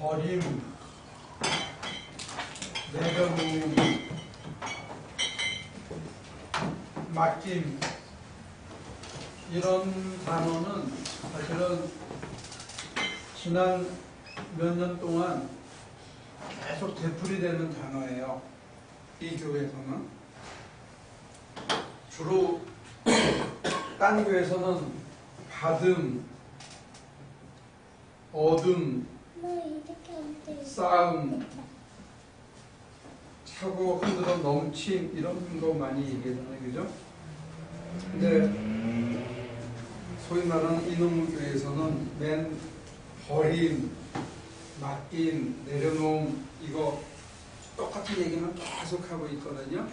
버림, 내려놓음, 맡김, 이런 단어는 사실은 지난 몇 년 동안 계속 되풀이되는 단어예요. 이 교회에서는. 주로 딴 교회에서는 받음, 얻음, 쌓음, 차고 흔들어 넘침, 이런 거 많이 얘기하잖아요. 그죠? 근데 소위 말하는 이놈의 교회에서는 맨 버림, 맡김, 내려놓음, 이거 똑같은 얘기만 계속 하고 있거든요.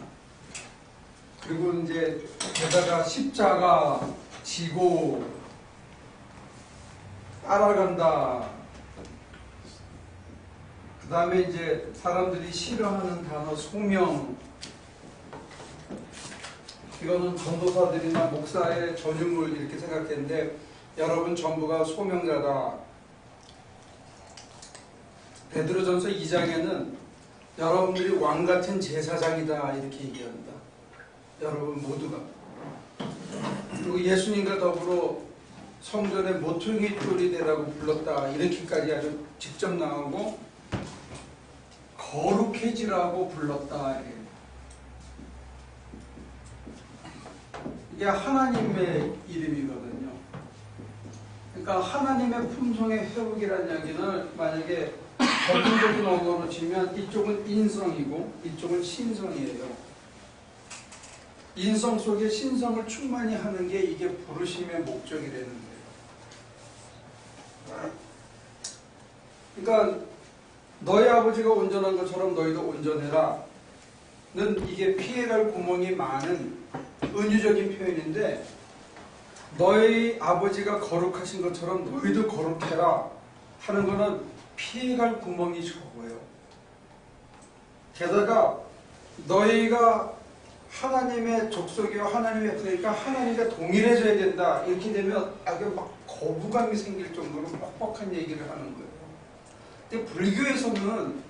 그리고 이제 게다가 십자가 지고 따라간다. 그 다음에 이제 사람들이 싫어하는 단어 소명. 이거는 전도사들이나 목사의 전유물 이렇게 생각했는데 여러분 전부가 소명자다. 베드로전서 2장에는 여러분들이 왕같은 제사장이다 이렇게 얘기합니다. 여러분 모두가. 그리고 예수님과 더불어 성전의 모퉁이 돌이 되라고 불렀다 이렇게까지 아주 직접 나오고 거룩해지라고 불렀다. 이게 하나님의 이름이거든요. 그러니까 하나님의 품성의 회복이라는 이야기는 만약에 전문적인 언어로 치면 이쪽은 인성이고 이쪽은 신성이에요. 인성 속에 신성을 충만히 하는 게 이게 부르심의 목적이 되는 거예요. 그러니까 너희 아버지가 온전한 것처럼 너희도 온전해라 는 이게 피해갈 구멍이 많은 은유적인 표현인데 너희 아버지가 거룩하신 것처럼 너희도 거룩해라 하는 거는 피해갈 구멍이 적어요. 게다가 너희가 하나님의 족속이요 하나님의 그러니까 하나님과 동일해져야 된다 이렇게 되면 아주 막 거부감이 생길 정도로 뻑뻑한 얘기를 하는 거예요. 근데 불교에서는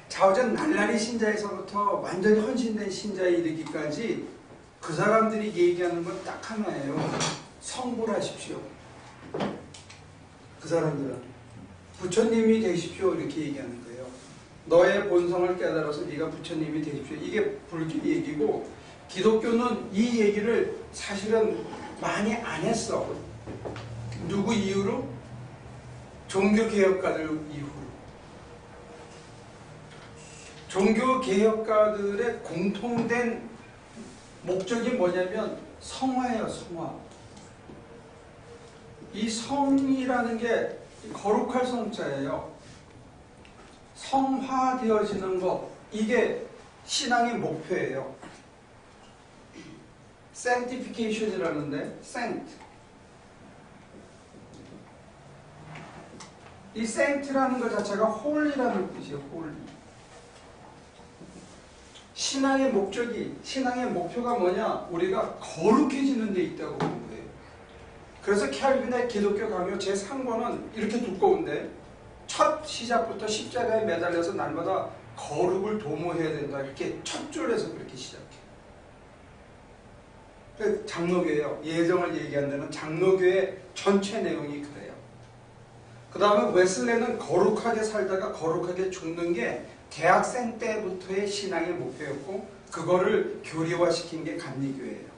자우전 날라리 신자에서부터 완전히 헌신된 신자에 이르기까지 그 사람들이 얘기하는 건 딱 하나예요. 성불하십시오. 그 사람들은 부처님이 되십시오 이렇게 얘기하는 거예요. 너의 본성을 깨달아서 네가 부처님이 되십시오. 이게 불교 얘기고 기독교는 이 얘기를 사실은 많이 안 했어. 누구 이유로? 종교개혁가들 이후로. 종교개혁가들의 공통된 목적이 뭐냐면 성화예요. 성화. 이 성이라는 게 거룩할 성자예요. 성화되어지는 것, 이게 신앙의 목표예요. sanctification이라는데 saint. 이 saint라는 것 자체가 holy라는 뜻이에요. holy. 신앙의 목적이, 신앙의 목표가 뭐냐? 우리가 거룩해지는 데 있다고 보는 거예요. 그래서 켈빈의 기독교 강요 제3권은 이렇게 두꺼운데 첫 시작부터 십자가에 매달려서 날마다 거룩을 도모해야 된다. 이렇게 첫 줄에서 그렇게 시작해요. 장로교예요. 예정을 얘기한 데는 장로교의 전체 내용이 그래요. 그 다음에 웨슬레는 거룩하게 살다가 거룩하게 죽는 게 대학생 때부터의 신앙의 목표였고 그거를 교리화시킨 게 감리교예요.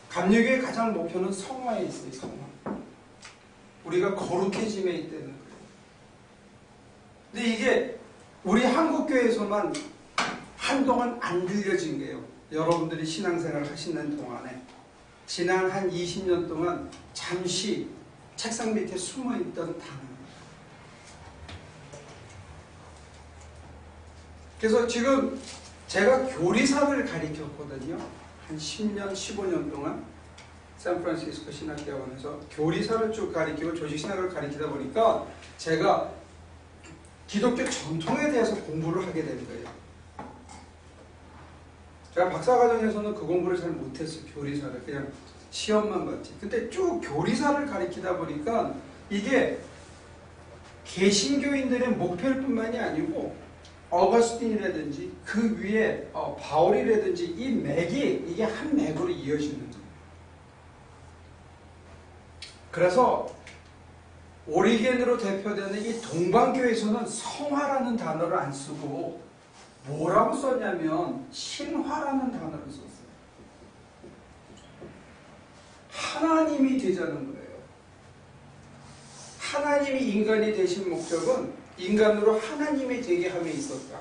감리교의 가장 목표는 성화에 있어요. 성화. 우리가 거룩해짐에 있다는 거예요. 근데 이게 우리 한국교회에서만 한동안 안 들려진 게요. 여러분들이 신앙생활 하시는 동안에 지난 한 20년 동안 잠시 책상 밑에 숨어있던 단어입니다. 그래서 지금 제가 교리사를 가르쳤거든요. 한 10년, 15년 동안 샌프란시스코 신학대학원에서 교리사를 쭉 가르치고 조직신학을 가르치다 보니까 제가 기독교 전통에 대해서 공부를 하게 된 거예요. 제가 박사과정에서는 그 공부를 잘 못했어요. 교리사를. 그냥 시험만 봤지. 근데 쭉 교리사를 가르치다 보니까 이게 개신교인들의 목표일 뿐만이 아니고 어거스틴이라든지 그 위에 바울이라든지 이 맥이 이게 한 맥으로 이어지는 거예요. 그래서 오리겐으로 대표되는 이 동방교에서는 성화라는 단어를 안 쓰고 뭐라고 썼냐면 신화라는 단어를 썼어요. 하나님이 되자는 거예요. 하나님이 인간이 되신 목적은 인간으로 하나님이 되게 함에 있었다.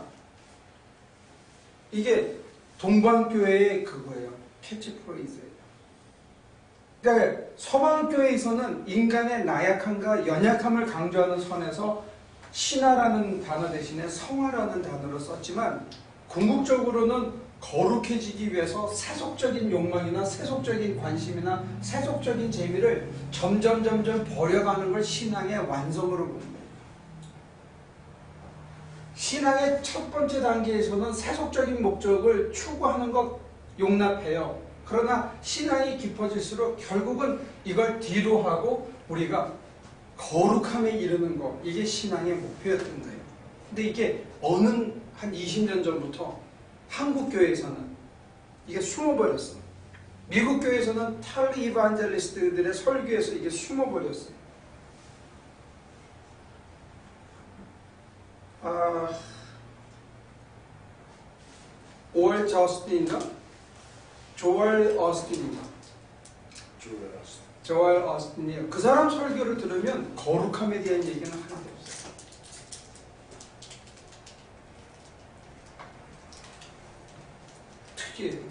이게 동방교회의 그거예요. 캐치프레이즈예요. 그러니까 서방교회에서는 인간의 나약함과 연약함을 강조하는 선에서 신화라는 단어 대신에 성화라는 단어를 썼지만 궁극적으로는 거룩해지기 위해서 세속적인 욕망이나 세속적인 관심이나 세속적인 재미를 점점 버려가는 걸 신앙의 완성으로 보는 거예요. 신앙의 첫 번째 단계에서는 세속적인 목적을 추구하는 것 용납해요. 그러나 신앙이 깊어질수록 결국은 이걸 뒤로 하고 우리가 거룩함에 이르는 것, 이게 신앙의 목표였던 거예요. 근데 이게 어느 한 20년 전부터 한국 교회에서는 이게 숨어버렸어. 미국 교회에서는 탈리 이반젤리스트들의 설교에서 이게 숨어버렸어요. 오엘 저스틴인가? 조엘 어스틴인가? 조엘 어스틴이요. 그 사람 설교를 들으면 거룩함에 대한 얘기는 하나도 없어요. 특이해요.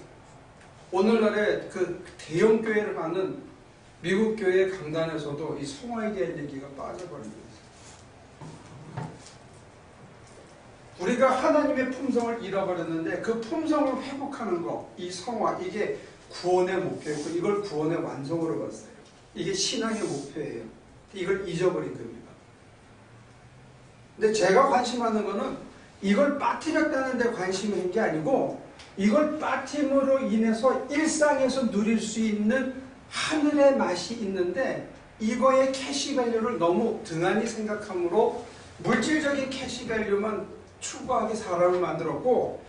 오늘날의 그 대형 교회를 하는 미국 교회 강단에서도 이 성화에 대한 얘기가 빠져버린 거예요. 우리가 하나님의 품성을 잃어버렸는데 그 품성을 회복하는 것, 이 성화, 이게 구원의 목표였고 이걸 구원의 완성으로 봤어요. 이게 신앙의 목표예요. 이걸 잊어버린 겁니다. 근데 제가 관심하는 거는 이걸 빠뜨렸다는 데 관심이 있는 게 아니고 이걸 빠뜨림으로 인해서 일상에서 누릴 수 있는 하늘의 맛이 있는데 이거의 캐시밸류를 너무 등한히 생각함으로 물질적인 캐시밸류만 추구하게 사람을 만들었고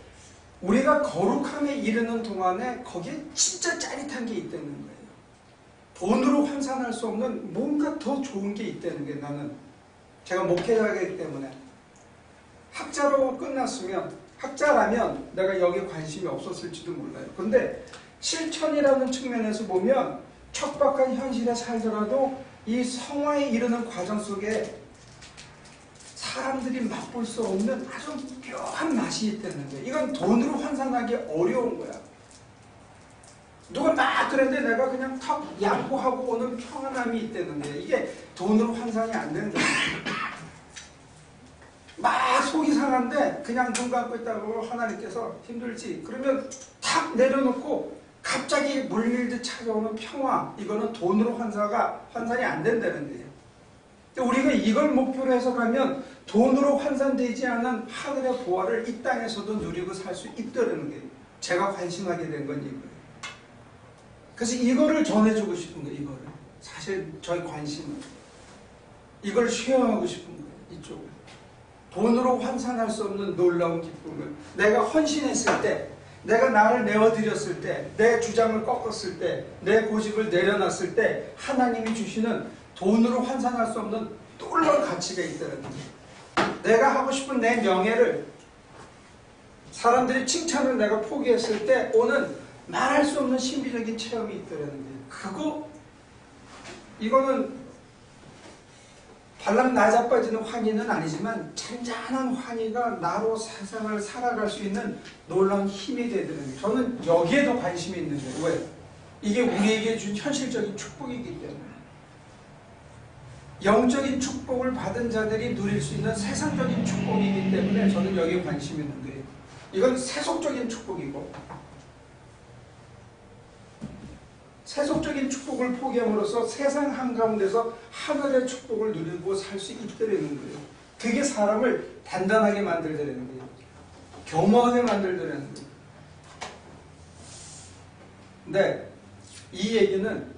우리가 거룩함에 이르는 동안에 거기에 진짜 짜릿한 게 있다는 거예요. 돈으로 환산할 수 없는 뭔가 더 좋은 게 있다는 게 나는 제가 목회자이기 때문에 학자로 끝났으면 학자라면 내가 여기에 관심이 없었을지도 몰라요. 근데 실천이라는 측면에서 보면 척박한 현실에 살더라도 이 성화에 이르는 과정 속에 사람들이 맛볼 수 없는 아주 묘한 맛이 있다는 거예요. 이건 돈으로 환산하기 어려운 거야. 누가 막 그랬는데 내가 그냥 턱 양보하고 오는 평안함이 있다는 거예요. 이게 돈으로 환산이 안 되는 거예요. 막 속이 상한데 그냥 눈 감고 있다고 하나님께서 힘들지. 그러면 탁 내려놓고 갑자기 물밀듯 찾아오는 평화. 이거는 돈으로 환산이 안 된다는 거예요. 우리가 이걸 목표로 해서 가면 돈으로 환산되지 않은 하늘의 보화를 이 땅에서도 누리고 살 수 있다는 게 제가 관심하게 된 건 이거예요. 그래서 이거를 전해주고 싶은 거예요. 이거를 사실 저희 관심은 이걸 쉐어하고 싶은 거예요. 이쪽을 돈으로 환산할 수 없는 놀라운 기쁨을 내가 헌신했을 때 내가 나를 내어드렸을 때 내 주장을 꺾었을 때 내 고집을 내려놨을 때 하나님이 주시는 돈으로 환산할 수 없는 놀라운 가치가 있다는 거예요. 내가 하고 싶은 내 명예를 사람들이 칭찬을 내가 포기했을 때 오는 말할 수 없는 신비적인 체험이 있다는 거예요. 이거는 발랑 나자빠지는 환희는 아니지만 잔잔한 환희가 나로 세상을 살아갈 수 있는 놀라운 힘이 되는 거예요. 저는 여기에 더 관심이 있는 거예요. 왜? 이게 우리에게 준 현실적인 축복이기 때문에. 영적인 축복을 받은 자들이 누릴 수 있는 세상적인 축복이기 때문에 저는 여기에 관심이 있는 거예요. 이건 세속적인 축복이고 세속적인 축복을 포기함으로써 세상 한가운데서 하늘의 축복을 누리고 살 수 있다는 거예요. 그게 사람을 단단하게 만들더라는 거예요. 겸허하게 만들더라는 거예요. 근데 이 얘기는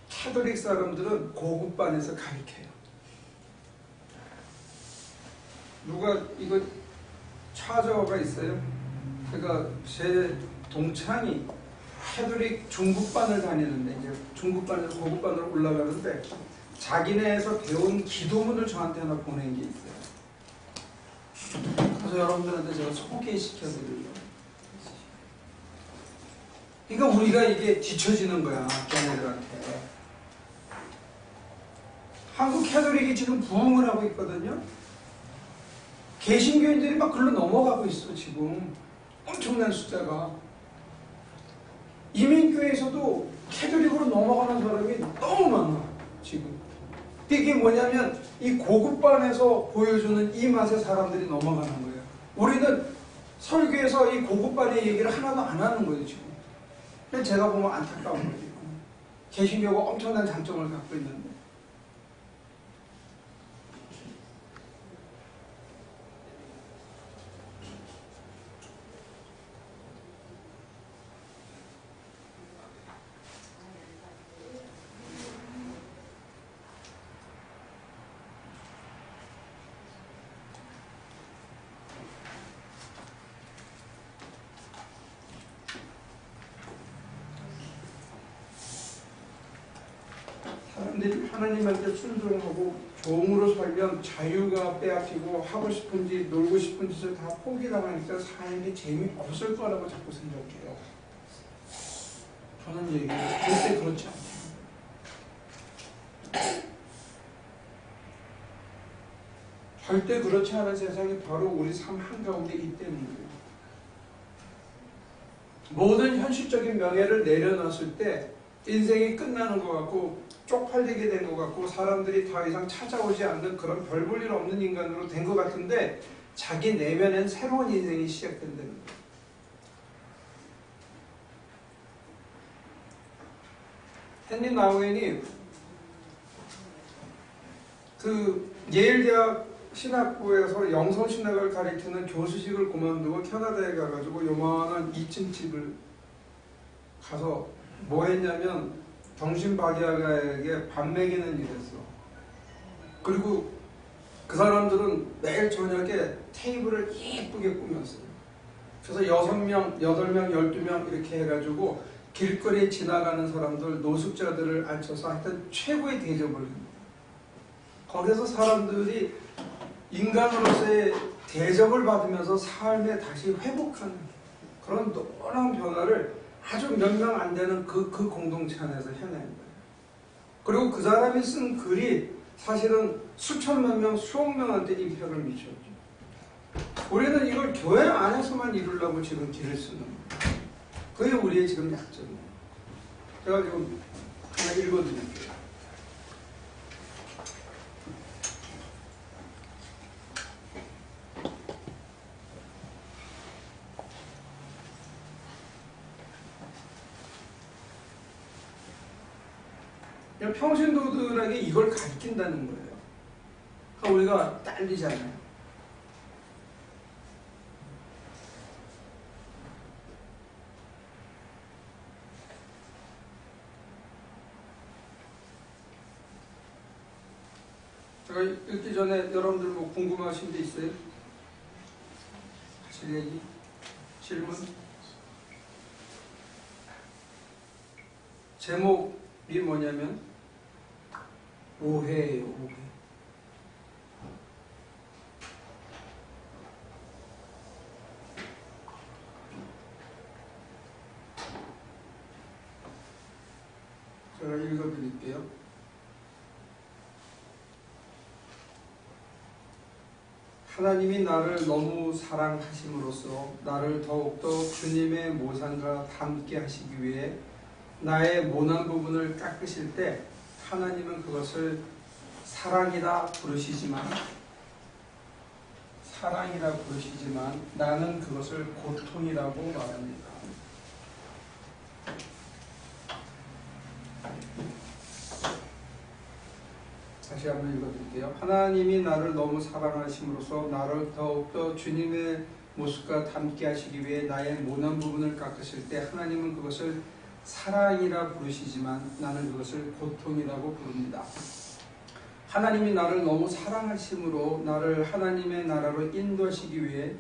캐톨릭 사람들은 고급반에서 가르쳐요. 누가 이거 차저가 있어요. 그러니까 제 동창이 캐톨릭 중급반을 다니는데 이제 중급반에서 고급반으로 올라가는데 자기네에서 배운 기도문을 저한테 하나 보낸 게 있어요. 그래서 여러분들한테 제가 소개시켜드리려고. 그러니까 우리가 이게 뒤처지는 거야, 걔네들한테. 한국 캐톨릭이 지금 부흥을 하고 있거든요. 개신교인들이 막 글로 넘어가고 있어, 지금. 엄청난 숫자가. 이민교회에서도 캐톨릭으로 넘어가는 사람이 너무 많아, 지금. 이게 뭐냐면, 이 고급반에서 보여주는 이 맛에 사람들이 넘어가는 거예요. 우리는 설교에서 이 고급반의 얘기를 하나도 안 하는 거예요, 지금. 그래서 제가 보면 안타까운 거예요. 개신교가 엄청난 장점을 갖고 있는데. 사람들이 하나님한테 순종하고 종으로 살면 자유가 빼앗기고 하고 싶은 짓, 놀고 싶은 짓을 다 포기당하니까 삶이 재미없을 거라고 자꾸 생각해요. 저는 얘기해요. 절대 그렇지 않아요. 절대 그렇지 않은 세상이 바로 우리 삶 한가운데 있기 때문이에요. 모든 현실적인 명예를 내려놨을 때 인생이 끝나는 것 같고 쪽팔리게 된 것 같고 사람들이 더 이상 찾아오지 않는 그런 별 볼 일 없는 인간으로 된 것 같은데 자기 내면엔 새로운 인생이 시작된다는 거예요. 헨리 나우엔이 그 예일대학 신학부에서 영성신학을 가르치는 교수직을 그만두고 캐나다에 가가지고 요만한 2층 집을 가서 뭐 했냐면 정신박약아에게 밥 먹이는 일을 했어. 그리고 그 사람들은 매일 저녁에 테이블을 예쁘게 꾸몄어요. 그래서 6명, 8명, 12명 이렇게 해가지고 길거리에 지나가는 사람들, 노숙자들을 앉혀서 하여튼 최고의 대접을 합니다. 거기서 사람들이 인간으로서의 대접을 받으면서 삶에 다시 회복하는 그런 놀라운 변화를 아주 몇 명 안 되는 그 공동체 안에서 해낸 거예요. 그리고 그 사람이 쓴 글이 사실은 수천만 명, 수억 명한테 임팩을 미쳤죠. 우리는 이걸 교회 안에서만 이루려고 지금 길을 쓰는 거예요. 그게 우리의 지금 약점이에요. 제가 지금 하나 읽어드릴게요. 평신도들에게 이걸 가르친다는 거예요. 그러니까 우리가 딸리잖아요. 제가 읽기 전에 여러분들 뭐 궁금하신 게 있어요? 하실 얘기? 질문? 제목이 뭐냐면 오해예요, 오해. 제가 읽어드릴게요. 하나님이 나를 너무 사랑하심으로써 나를 더욱더 주님의 모상과 닮게 하시기 위해 나의 모난 부분을 깎으실 때 하나님은 그것을 사랑이라 부르시지만 나는 그것을 고통이라고 말합니다. 다시 한번 읽어드릴게요. 하나님이 나를 너무 사랑하심으로써 나를 더욱더 주님의 모습과 닮게 하시기 위해 나의 모난 부분을 깎으실 때 하나님은 그것을 사랑이라 부르시지만 나는 그것을 고통이라고 부릅니다. 하나님이 나를 너무 사랑하심으로 나를 하나님의 나라로 인도하시기 위해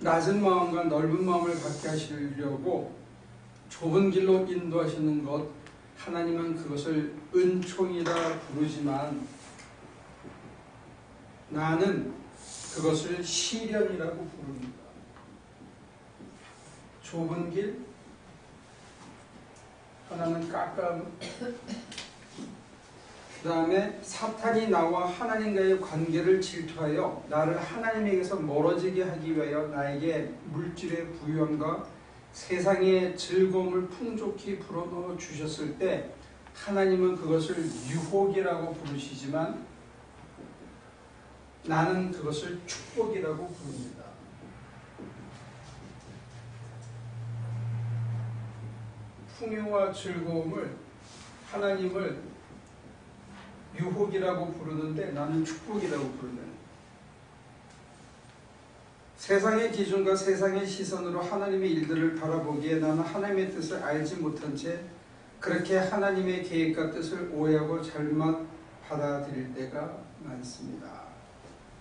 낮은 마음과 넓은 마음을 갖게 하시려고 좁은 길로 인도하시는 것, 하나님은 그것을 은총이라 부르지만 나는 그것을 시련이라고 부릅니다. 좁은 길, 하나는 깎아함, 그 다음에 사탄이 나와 하나님과의 관계를 질투하여 나를 하나님에게서 멀어지게 하기 위하여 나에게 물질의 부유함과 세상의 즐거움을 풍족히 불어넣어 주셨을 때 하나님은 그것을 유혹이라고 부르시지만 나는 그것을 축복이라고 부릅니다. 풍요와 즐거움을 하나님을 유혹이라고 부르는데 나는 축복이라고 부른다. 세상의 기준과 세상의 시선으로 하나님의 일들을 바라보기에 나는 하나님의 뜻을 알지 못한 채 그렇게 하나님의 계획과 뜻을 오해하고 잘못 받아들일 때가 많습니다.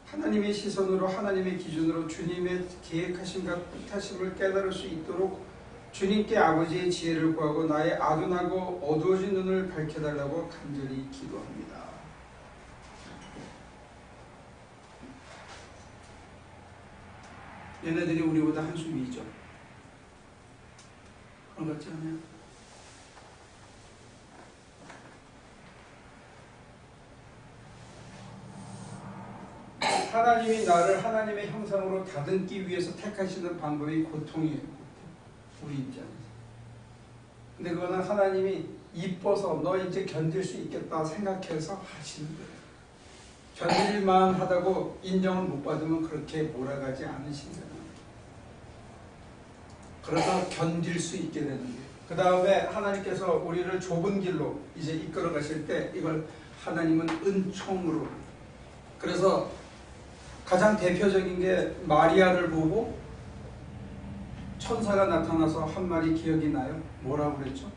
하나님의 시선으로 하나님의 기준으로 주님의 계획하심과 뜻하심을 깨달을 수 있도록 주님께 아버지의 지혜를 구하고 나의 아둔하고 어두워진 눈을 밝혀달라고 간절히 기도합니다. 얘네들이 우리보다 한숨 위죠. 그런 것 같지 않아요? 하나님이 나를 하나님의 형상으로 다듬기 위해서 택하시는 방법이 고통이에요. 우리 입장에서. 근데 그거는 하나님이 이뻐서 너 이제 견딜 수 있겠다 생각해서 하시는 거예요. 견딜만 하다고 인정을 못 받으면 그렇게 몰아가지 않으신다는 거예요. 그러다 견딜 수 있게 되는 거예요. 그 다음에 하나님께서 우리를 좁은 길로 이제 이끌어 가실 때 이걸 하나님은 은총으로, 그래서 가장 대표적인 게 마리아를 보고 천사가 나타나서 한 말이 기억이 나요? 뭐라고 그랬죠?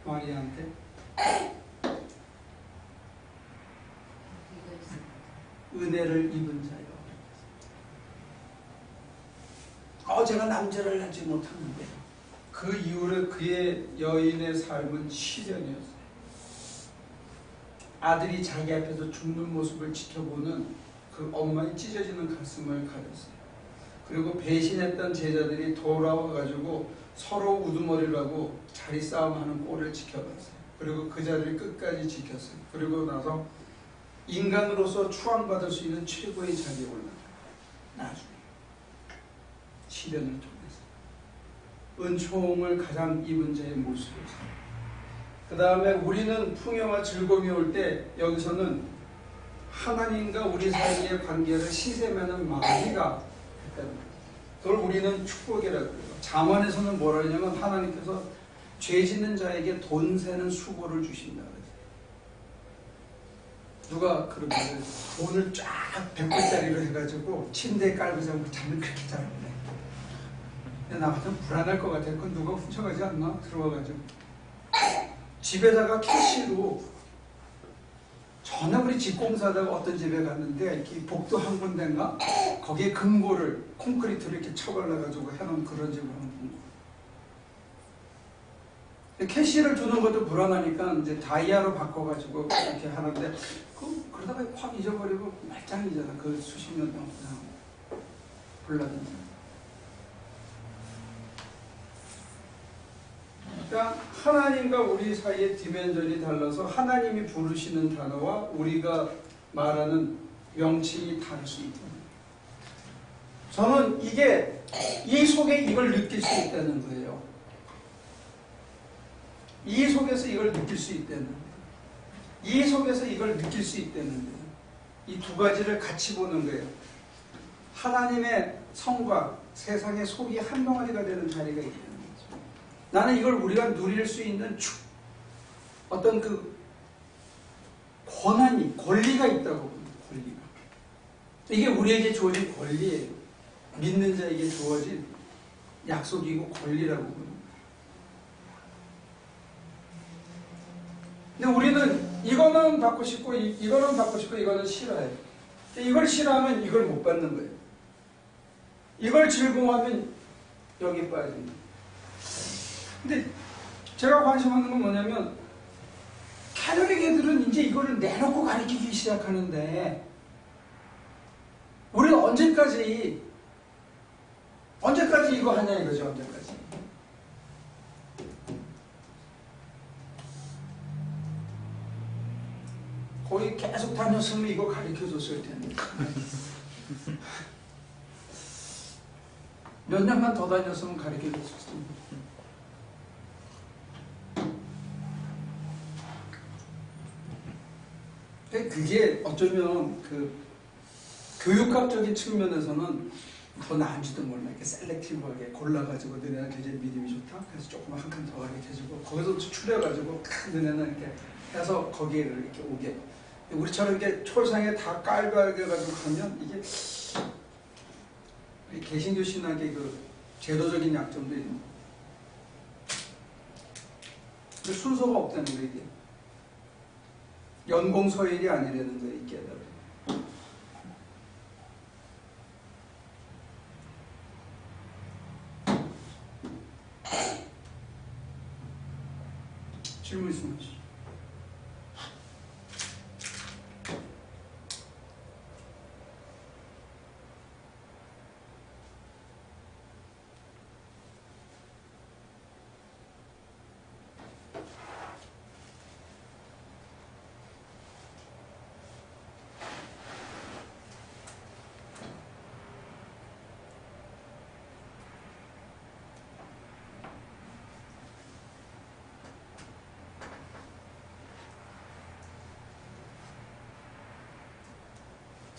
마리아한테 은혜를 입은 자요. 제가 남자를 낳지 못하는데 그 이후로 그의 여인의 삶은 시련이었어요. 아들이 자기 앞에서 죽는 모습을 지켜보는 그 엄마의 찢어지는 가슴을 가졌어요. 그리고 배신했던 제자들이 돌아와가지고 서로 우두머리를 하고 자리 싸움하는 꼴을 지켜봤어요. 그리고 그 자리를 끝까지 지켰어요. 그리고 나서 인간으로서 추앙받을 수 있는 최고의 자리에 올라가요. 나중에 시련을 통해서 은총을 가장 입은 자의 모습이었어요. 그 다음에 우리는 풍요와 즐거움이 올 때 여기서는 하나님과 우리 사이의 관계를 시샘하는 마귀가 했다는 거예요. 그걸 우리는 축복이라고 해요. 잠언에서는 뭐라 하냐면 하나님께서 죄 짓는 자에게 돈 세는 수고를 주신다고 해요. 누가 그러면 돈을 쫙 100불짜리로 해가지고 침대에 깔고 자면 잠을 그렇게 자는데 나 같으면 불안할 것 같아요. 그건 누가 훔쳐가지 않나? 들어와가지고 집에다가 캐시로 전에 우리 집 공사하다가 어떤 집에 갔는데 이렇게 복도 한 군데인가 거기에 금고를 콘크리트를 이렇게 쳐발라가지고 해놓은 그런 집을 한번 본 거예요. 캐시를 주는 것도 불안하니까 이제 다이아로 바꿔가지고 이렇게 하는데 그러다가 확 잊어버리고 말짱이잖아. 그 수십 년 동안 불나든지. 그러니까 하나님과 우리 사이의 디멘전이 달라서 하나님이 부르시는 단어와 우리가 말하는 명칭이 다를 수 있다. 저는 이 속에 이걸 느낄 수 있다는 거예요. 이 속에서 이걸 느낄 수 있다는 거예요. 이 속에서 이걸 느낄 수 있다는 거예요. 이 두 가지를 같이 보는 거예요. 하나님의 성과 세상의 속이 한 덩어리가 되는 자리가 있다. 나는 이걸 우리가 누릴 수 있는 어떤 그 권리가 있다고 봅니다. 권리가. 이게 우리에게 주어진 권리예요. 믿는 자에게 주어진 약속이고 권리라고 봅니다. 근데 우리는 이거는 받고 싶고 이거는 받고 싶고 이거는 싫어해. 이걸 싫어하면 이걸 못 받는 거예요. 이걸 즐거워하면 여기 빠진다. 근데 제가 관심하는 건 뭐냐면 캐톨릭 애들은 이제 이거를 내놓고 가르치기 시작하는데 우리는 언제까지 이거 하냐 이거죠. 언제까지. 거기 계속 다녔으면 이거 가르쳐줬을 텐데. 몇 년만 더 다녔으면 가르쳐줬을 텐데. 그게 어쩌면 그 교육학적인 측면에서는 더 나은지도 몰라. 이렇게 셀렉티브하게 골라가지고 너네는 굉장히 믿음이 좋다. 그래서 조금만 한 칸 더 가르쳐주고 거기서 추려가지고 너네는 이렇게 해서 거기를 이렇게 오게. 우리처럼 이렇게 초상에 다 깔박여가지고 하면 이게 개신교 신학의 그 제도적인 약점도 있는 거예요. 순서가 없다는 거예요, 이게. 연공서열이 아니라는 거예요, 이게. 질문 있으면 하시죠.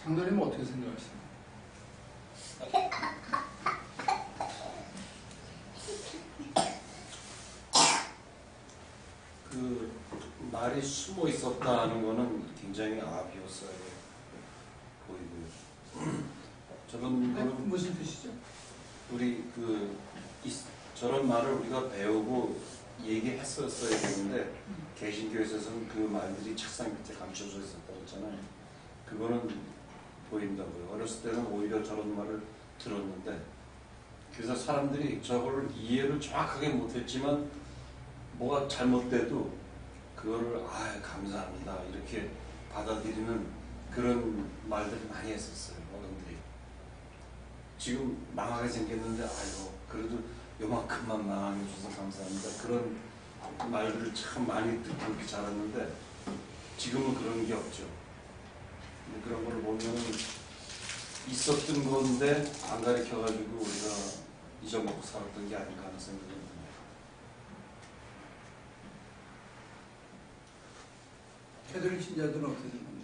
장로님은 어떻게 생각하세요? 그 말이 숨어 있었다는 거는 굉장히 아비었어요. 보이고요. 저런 거는 무슨 뜻이죠? 우리 저런 말을 우리가 배우고 얘기했었어야 되는데 개신교에서는 그 말들이 책상 밑에 감춰져 있었다고 했잖아요. 그거는 보인다고요. 어렸을 때는 오히려 저런 말을 들었는데 그래서 사람들이 저걸 이해를 정확하게 못했지만 뭐가 잘못돼도 그거를 감사합니다 이렇게 받아들이는 그런 말들을 많이 했었어요. 어른들이. 지금 망하게 생겼는데 그래도 요만큼만 망하게 해줘서 감사합니다. 그런 말들을 참 많이 듣고 자랐는데 지금은 그런 게 없죠. 근데 그런 거를 보면 있었던 건데 안 가르쳐가지고 우리가 잊어먹고 살았던 게 아닌가 하는 생각이 듭니다. 캐톨릭 신자들은 어떻게 생각합니까?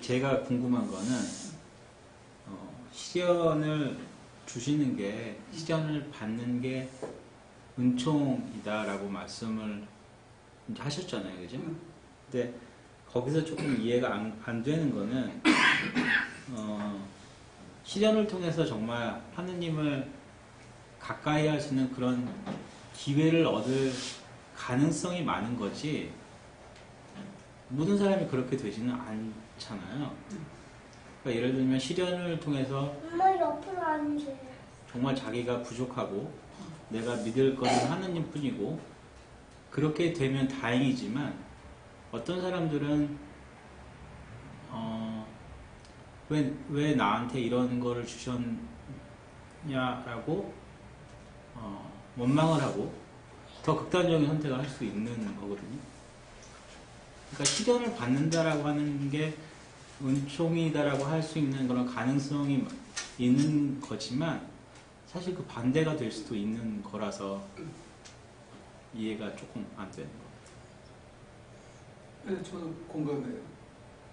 제가 궁금한 거는 시련을 주시는 게 시련을 받는 게 은총이다라고 말씀을 이제 하셨잖아요, 그죠? 근데 거기서 조금 이해가 안 되는 거는 시련을 통해서 정말 하느님을 가까이 할 수 있는 그런 기회를 얻을 가능성이 많은 거지 모든 사람이 그렇게 되지는 않잖아요. 그러니까 예를 들면 시련을 통해서 엄마 옆으로 앉으세요. 정말 자기가 부족하고 내가 믿을 것은 하느님 뿐이고 그렇게 되면 다행이지만 어떤 사람들은 왜 나한테 이런 거를 주셨냐라고 원망을 하고 더 극단적인 선택을 할 수 있는 거거든요. 그러니까 시련을 받는다라고 하는 게 은총이다라고 할 수 있는 그런 가능성이 있는 거지만 사실 그 반대가 될 수도 있는 거라서 이해가 조금 안 되는 것 같아요. 네, 저도 공감해요.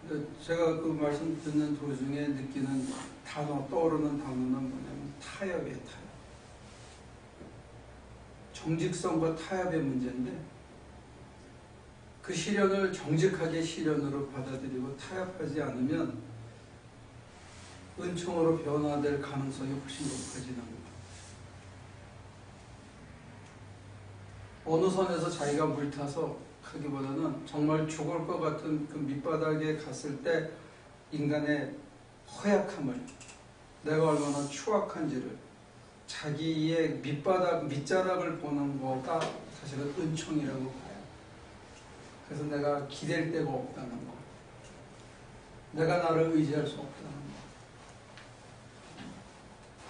근데 제가 그 말씀 듣는 도중에 느끼는 떠오르는 단어는 뭐냐면 타협이에요, 타협. 정직성과 타협의 문제인데 그 시련을 정직하게 시련으로 받아들이고 타협하지 않으면 은총으로 변화될 가능성이 훨씬 높아지는 겁니다. 어느 선에서 자기가 물타서 하기보다는 정말 죽을 것 같은 그 밑바닥에 갔을 때 인간의 허약함을, 내가 얼마나 추악한지를, 자기의 밑자락을 보는 거가 사실은 은총이라고 봐요. 그래서 내가 기댈 데가 없다는 거, 내가 나를 의지할 수 없다는 거,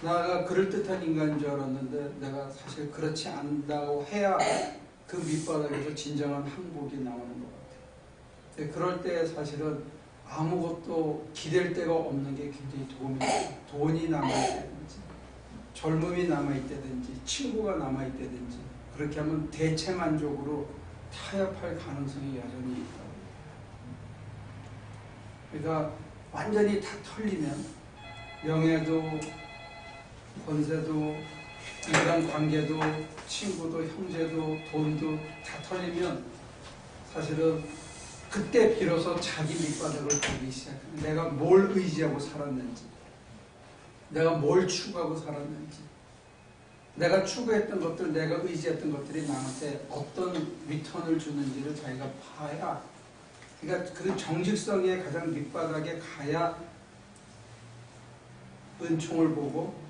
나가 그럴듯한 인간인 줄 알았는데 내가 사실 그렇지 않다고 해야 그 밑바닥에서 진정한 항복이 나오는 것 같아요. 근데 그럴 때 사실은 아무것도 기댈 데가 없는 게 굉장히 도움이 돼요. 돈이 남아있다든지 젊음이 남아있다든지 친구가 남아있다든지 그렇게 하면 대체만족으로 타협할 가능성이 여전히 있다고. 그러니까 완전히 다 털리면 명예도 권세도 인간 관계도 친구도 형제도 돈도 다 털리면 사실은 그때 비로소 자기 밑바닥을 보기 시작해요. 내가 뭘 의지하고 살았는지, 내가 뭘 추구하고 살았는지, 내가 추구했던 것들, 내가 의지했던 것들이 나한테 어떤 리턴을 주는지를 자기가 봐야, 그러니까 그 정직성의 가장 밑바닥에 가야 은총을 보고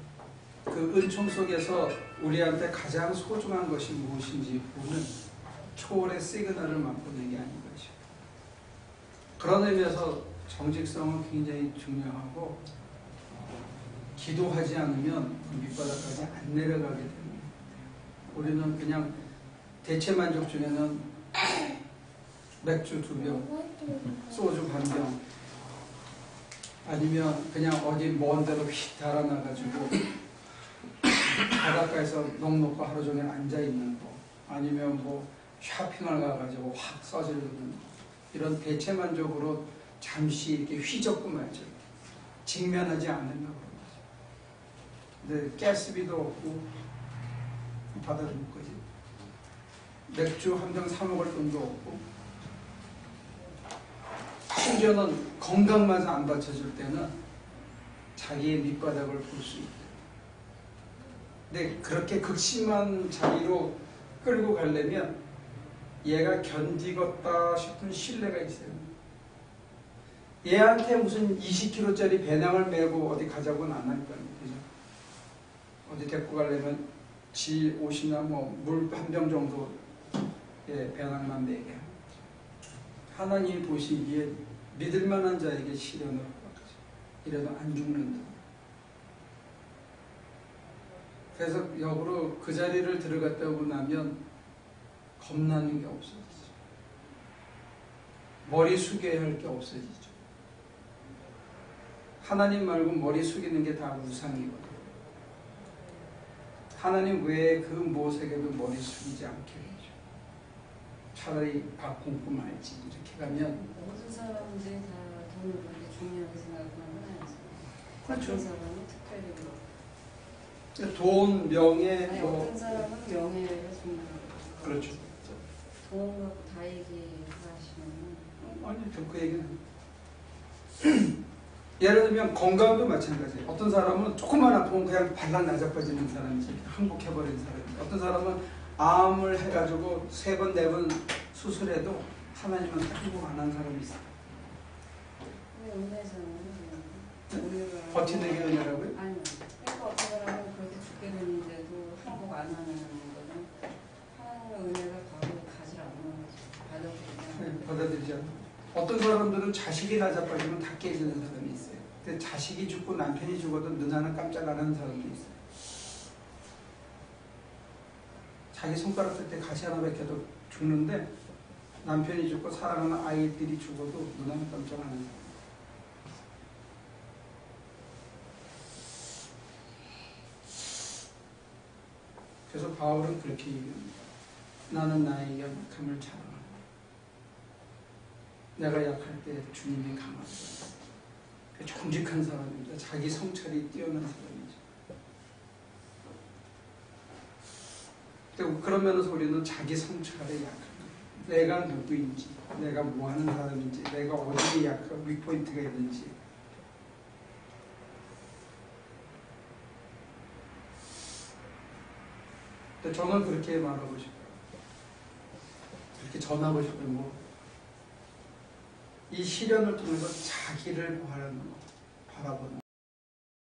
그 은총 속에서 우리한테 가장 소중한 것이 무엇인지 보는 초월의 시그널을 맛보는 게 아닌 것이죠. 그런 의미에서 정직성은 굉장히 중요하고 기도하지 않으면 그 밑바닥까지 안 내려가게 됩니다. 우리는 그냥 대체만족 중에는 맥주 2병, 소주 반 병, 아니면 그냥 어디 먼 데로 휙 달아나가지고 바닷가에서 넋놓고 하루 종일 앉아있는 거, 아니면 뭐 쇼핑을 가가지고 확 써지르는 거, 이런 대체만족으로 잠시 이렇게 휘젓고 말죠. 직면하지 않는다고 그런 거죠. 근데 가스비도 없고 받아줄 거지. 맥주 한 병 사 먹을 돈도 없고, 심지어는 건강마저 안 받쳐줄 때는 자기의 밑바닥을 볼 수 있다. 근데 그렇게 극심한 자리로 끌고 가려면 얘가 견디겠다 싶은 신뢰가 있어요. 얘한테 무슨 20kg짜리 배낭을 메고 어디 가자고는 안 할 거예요. 그죠? 어디 데리고 가려면 지 옷이나 뭐 물 한 병 정도 배낭만 메게 하는 거죠. 하나님이 보시기에 믿을 만한 자에게 시련을 허락하죠. 이래도 안 죽는다. 그래서 역으로 그 자리를 들어갔다 오고 나면 겁나는 게 없어지죠. 머리 숙여야 할 게 없어지죠. 하나님 말고 머리 숙이는 게 다 우상이거든요. 하나님 외에 그 무엇에게도 머리 숙이지 않게 되죠. 차라리 밥 굶고 말지 이렇게 가면 모든 사람들이 다 돈을 버는 게 중요하게 생각하는 건 아니죠. 그렇죠. 어떤 사람은 특별히 돈, 명예, 아니, 뭐 어떤 사람은 명예가 중요하고 그렇죠. 돈 갖고 다 얘기하시면 아니, 그 얘기는 예를 들면 건강도 마찬가지예요. 어떤 사람은 조금만 아프면 그냥 발랑 나자빠지는 사람이지, 항복해버린 사람이지. 어떤 사람은 암을 해가지고 3번, 4번 수술해도 하나님은 항복 안 한 사람이 있어요. 근데 은혜잖아요. 버티는 게 은혜라고요? 아니요. 그러니까 어떤 사람은 그렇게 죽게 됐는데도 항복 안 하는 거는 하나님의 은혜가 바로 가지 않는 거죠. 받아들이지 않는 거죠. 어떤 사람들은 자식이 나자빠지면 다 깨지는 사람이 있어요. 근데 자식이 죽고 남편이 죽어도 눈 하나 깜짝 안 하는 사람도 있어요. 자기 손가락 쓸 때 가시 하나 박혀도 죽는데 남편이 죽고 사랑하는 아이들이 죽어도 눈 하나 깜짝 안 하는 사람. 그래서 바울은 그렇게 얘기합니다. 나는 나의 약함을 자랑한다. 내가 약할 때 주님이 강하다. 정직한 사람입니다. 자기 성찰이 뛰어난 사람이죠. 그런 면에서 우리는 자기 성찰에 약합니다. 내가 누구인지, 내가 뭐하는 사람인지, 내가 어디에 약하고 위포인트가 있는지. 저는 그렇게 말하고 싶어요. 전하고 싶은 거, 이 시련을 통해서 자기를 바라보는 거.